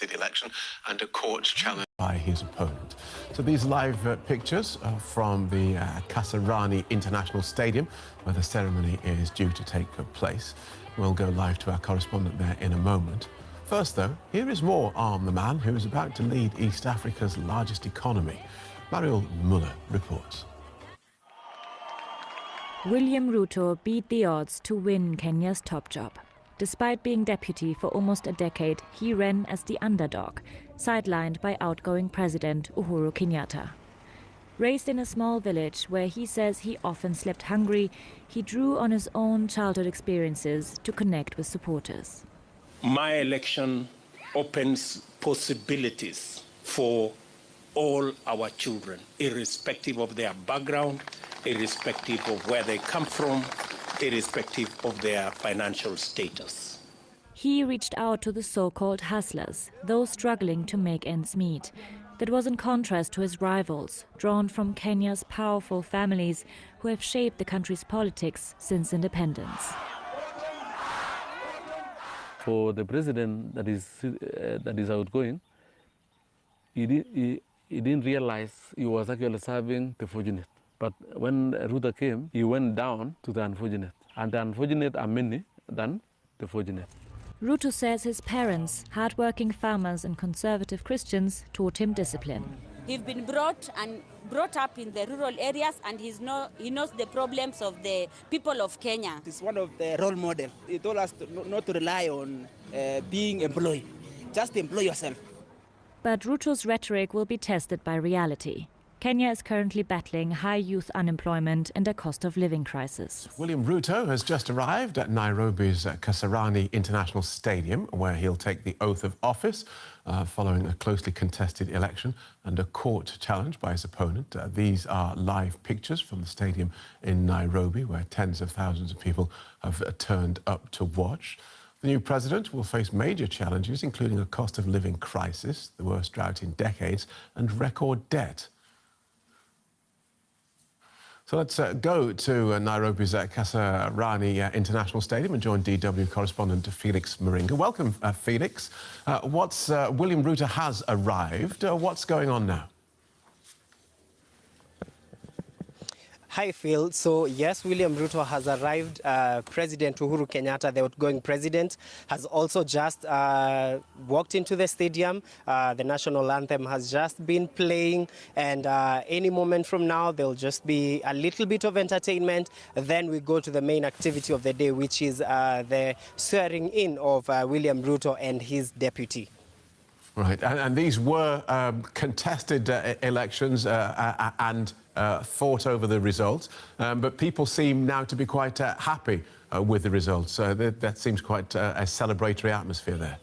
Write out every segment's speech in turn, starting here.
contested election and a court challenge by his opponent. So these live pictures from the Kasarani International Stadium, where the ceremony is due to take place. We'll go live to our correspondent there in a moment. First, though, here is more on the man who is about to lead East Africa's largest economy. Mariel Muller reports. William Ruto beat the odds to win Kenya's top job. Despite being deputy for almost a decade, he ran as the underdog, sidelined by outgoing President Uhuru Kenyatta. Raised in a small village where he says he often slept hungry, he drew on his own childhood experiences to connect with supporters. My election opens possibilities for all our children, irrespective of their background, irrespective of where they come from, irrespective of their financial status. He reached out to the so-called hustlers, those struggling to make ends meet. That was in contrast to his rivals, drawn from Kenya's powerful families who have shaped the country's politics since independence. For the president that is outgoing, he didn't realize he was actually serving the fortunate. But when Ruto came, he went down to the unfortunate. And the unfortunate are many than the fortunate. Ruto says his parents, hard-working farmers and conservative Christians, taught him discipline. He's been brought up in the rural areas, and he knows the problems of the people of Kenya. It's one of the role models. He told us not to rely on being employed. Just employ yourself. But Ruto's rhetoric will be tested by reality. Kenya is currently battling high youth unemployment and a cost of living crisis. William Ruto has just arrived at Nairobi's Kasarani International Stadium, where he'll take the oath of office following a closely contested election and a court challenge by his opponent. These are live pictures from the stadium in Nairobi, where tens of thousands of people have turned up to watch. The new president will face major challenges, including a cost of living crisis, the worst drought in decades, and record debt. So let's go to Nairobi's Kasarani International Stadium and join DW correspondent Felix Moringa. Welcome, Felix. William Ruto has arrived. What's going on now? Hi, Phil. So, yes, William Ruto has arrived. President Uhuru Kenyatta, the outgoing president, has also just walked into the stadium. The national anthem has just been playing, and any moment from now, there'll just be a little bit of entertainment. Then we go to the main activity of the day, which is the swearing in of William Ruto and his deputy. Right, and these were contested elections and fought over the results, but people seem now to be quite happy with the results. That seems quite a celebratory atmosphere there.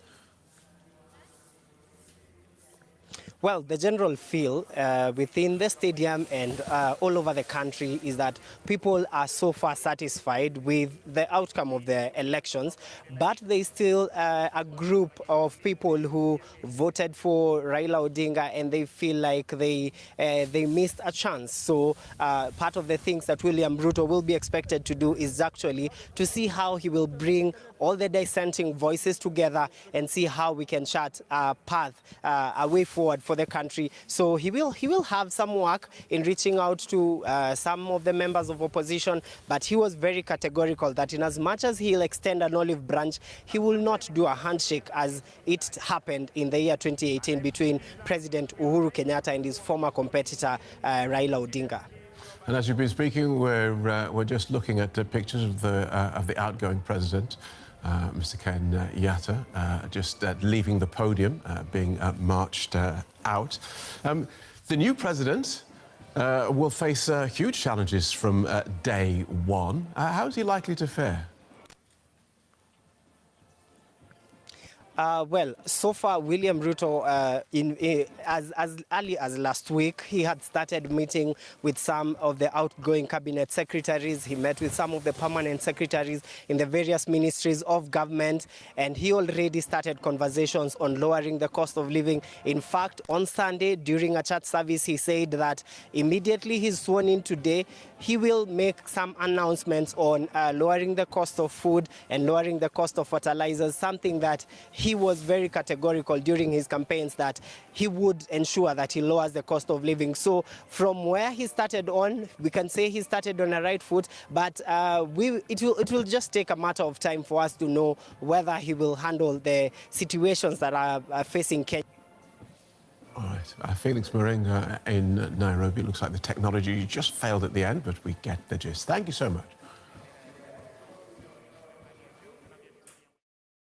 Well, the general feel within the stadium and all over the country is that people are so far satisfied with the outcome of the elections, but there's still a group of people who voted for Raila Odinga and they feel like they missed a chance. So part of the things that William Ruto will be expected to do is actually to see how he will bring all the dissenting voices together and see how we can chart a path, a way forward for the country. So he will have some work in reaching out to some of the members of opposition, but he was very categorical that in as much as he'll extend an olive branch, he will not do a handshake as it happened in the year 2018 between President Uhuru Kenyatta and his former competitor Raila Odinga. And as you've been speaking, we're just looking at pictures of the outgoing president, Mr. Kenyatta, just leaving the podium, being marched out. The new president will face huge challenges from day one. How is he likely to fare? Well, so far, William Ruto, as early as last week, he had started meeting with some of the outgoing cabinet secretaries. He met with some of the permanent secretaries in the various ministries of government, and he already started conversations on lowering the cost of living. In fact, on Sunday, during a church service, he said that immediately he's sworn in today, he will make some announcements on lowering the cost of food and lowering the cost of fertilizers, something that he he was very categorical during his campaigns that he would ensure that he lowers the cost of living. So from where he started on, we can say he started on a right foot, but it will just take a matter of time for us to know whether he will handle the situations that are facing Kenya. All right. Felix Moringa in Nairobi. Looks like the technology just failed at the end, but we get the gist. Thank you so much.